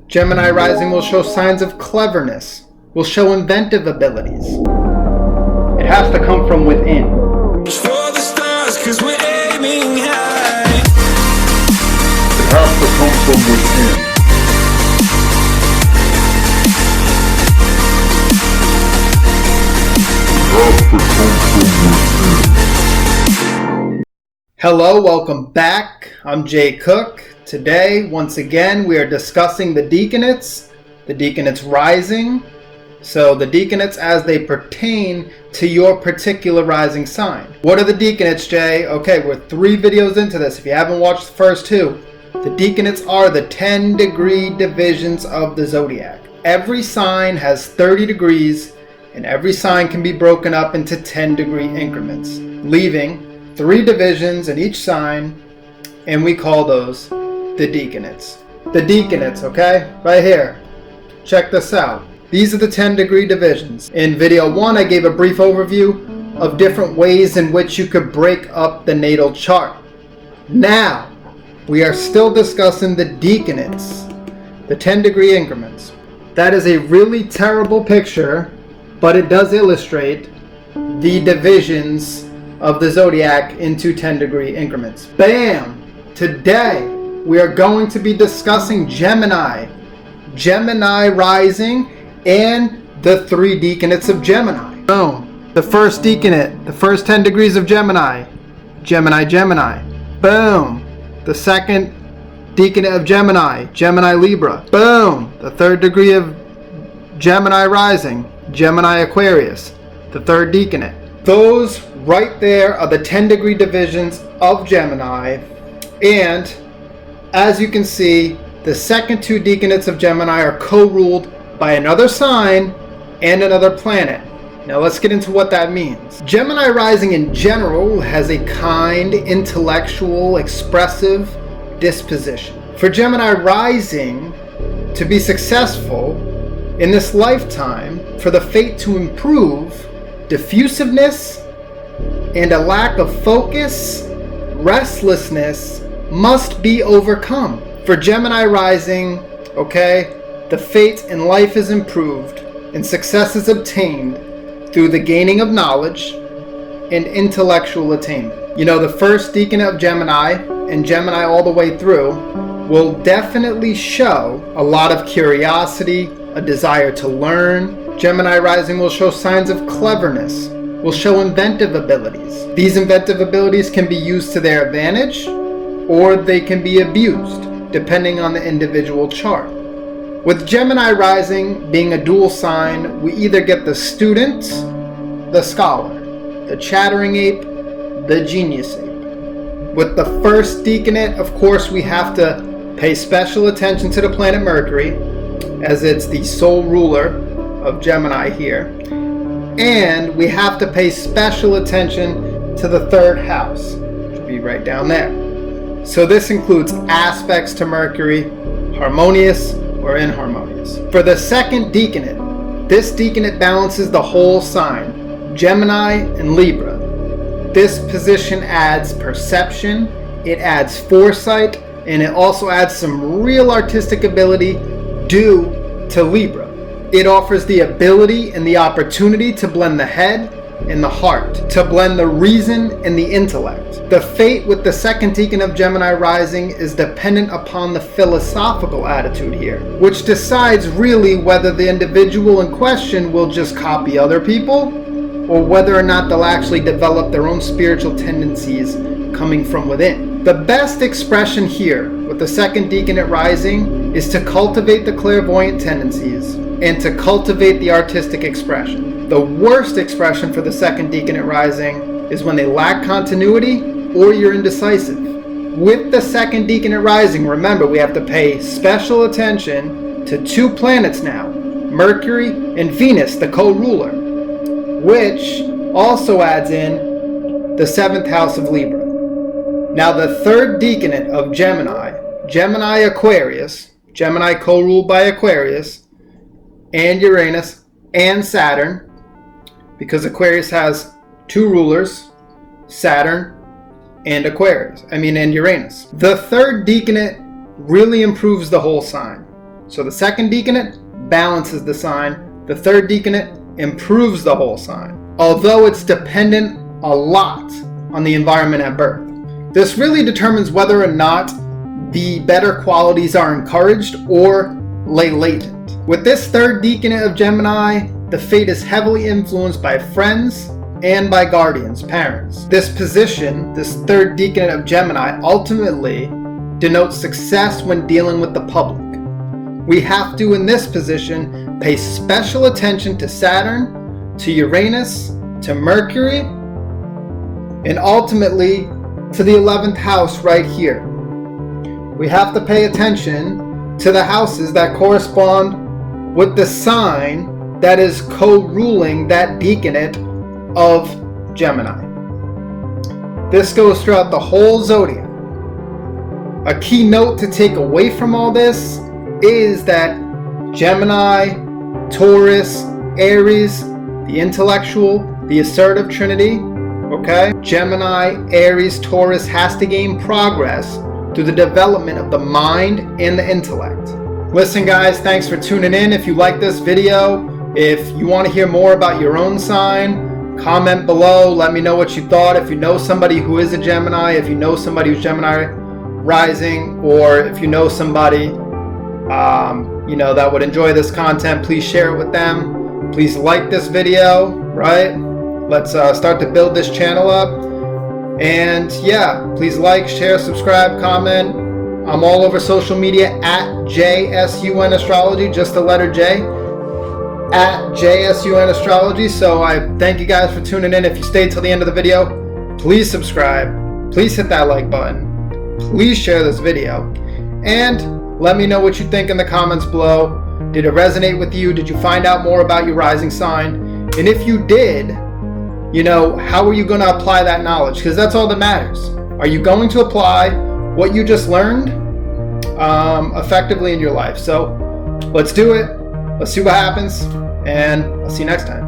Gemini Rising will show signs of cleverness, will show inventive abilities. It has to come from within. For the stars, 'cause we're aiming high. It has to come from within. It has to come from within. Hello, welcome back. I'm Jay Cook. Today, once again, we are discussing the Decanates, the Decanates Rising. So the Decanates as they pertain to your particular rising sign. What are the Decanates, Jay? Okay, we're 3 videos into this. If you haven't watched the first 2, the Decanates are the 10-degree divisions of the Zodiac. Every sign has 30 degrees, and every sign can be broken up into 10-degree increments, leaving 3 divisions in each sign, and we call those the Decanates. The Decanates, okay? Right here. Check this out. These are the 10-degree divisions. In video 1, I gave a brief overview of different ways in which you could break up the natal chart. Now, we are still discussing the Decanates, the 10-degree increments. That is a really terrible picture, but it does illustrate the divisions of the Zodiac into 10-degree increments. Bam! Today, we are going to be discussing Gemini Rising, and the 3 Decanates of Gemini. Boom. The first Decanate, the first 10 degrees of Gemini. Gemini. Boom. The second Decanate of Gemini Libra. Boom. The 3rd degree of Gemini Rising, Gemini Aquarius. The 3rd Decanate. Those right there are the 10-degree divisions of Gemini. And as you can see, the second 2 Decanates of Gemini are co-ruled by another sign and another planet. Now let's get into what that means. Gemini Rising in general has a kind, intellectual, expressive disposition. For Gemini Rising to be successful in this lifetime, for the fate to improve, diffusiveness and a lack of focus, restlessness must be overcome. For Gemini Rising, okay, the fate in life is improved and success is obtained through the gaining of knowledge and intellectual attainment. You know, the first Deacon of Gemini and Gemini all the way through will definitely show a lot of curiosity, a desire to learn. Gemini Rising will show signs of cleverness, will show inventive abilities. These inventive abilities can be used to their advantage or they can be abused, depending on the individual chart. With Gemini Rising being a dual sign, we either get the student, the scholar, the chattering ape, the genius ape. With the first Decanate, of course, we have to pay special attention to the planet Mercury, as it's the sole ruler of Gemini here. And we have to pay special attention to the 3rd house, which will be right down there. So this includes aspects to Mercury, harmonious or inharmonious. For the second Decanate, this Decanate balances the whole sign, Gemini and Libra. This position adds perception, it adds foresight, and it also adds some real artistic ability due to Libra. It offers the ability and the opportunity to blend the head and the heart, to blend the reason and the intellect. The fate with the second Deacon of Gemini Rising is dependent upon the philosophical attitude here, which decides really whether the individual in question will just copy other people or whether or not they'll actually develop their own spiritual tendencies coming from within. The best expression here with the second Decanate Rising is to cultivate the clairvoyant tendencies and to cultivate the artistic expression. The worst expression for the second Decanate Rising is when they lack continuity or you're indecisive. With the second Decanate Rising, remember, we have to pay special attention to 2 planets now, Mercury and Venus, the co-ruler, which also adds in the 7th house of Libra. Now the 3rd Decanate of Gemini Aquarius, Gemini co-ruled by Aquarius, and Uranus and Saturn, because Aquarius has 2 rulers, Saturn and Uranus. The 3rd Decanate really improves the whole sign. So the second decanate balances the sign. The third decanate improves the whole sign, although it's dependent a lot on the environment at birth. This really determines whether or not the better qualities are encouraged or lay latent. With this third decanate of Gemini, the fate is heavily influenced by friends and by guardians, parents. This position, this third decanate of Gemini, ultimately denotes success when dealing with the public. We have to, in this position, pay special attention to Saturn, to Uranus, to Mercury, and ultimately to the 11th house right here. We have to pay attention to the houses that correspond with the sign that is co-ruling that decanate of Gemini. This goes throughout the whole zodiac. A key note to take away from all this is that Gemini, Taurus, Aries, the intellectual, the assertive trinity, okay? Gemini, Aries, Taurus has to gain progress through the development of the mind and the intellect. Listen guys, thanks for tuning in. If you like this video, if you want to hear more about your own sign, comment below, let me know what you thought. If you know somebody who is a Gemini, if you know somebody who's Gemini Rising, or if you know somebody that would enjoy this content, please share it with them. Please like this video, right? Let's start to build this channel up. And yeah, please like, share, subscribe, comment. I'm all over social media at JSUN Astrology, just the letter J, at JSUN Astrology. So I thank you guys for tuning in. If you stayed till the end of the video, please subscribe. Please hit that like button. Please share this video. And let me know what you think in the comments below. Did it resonate with you? Did you find out more about your rising sign? And if you did, how are you going to apply that knowledge? Because that's all that matters. Are you going to apply what you just learned effectively in your life? So let's do it. Let's see what happens. And I'll see you next time.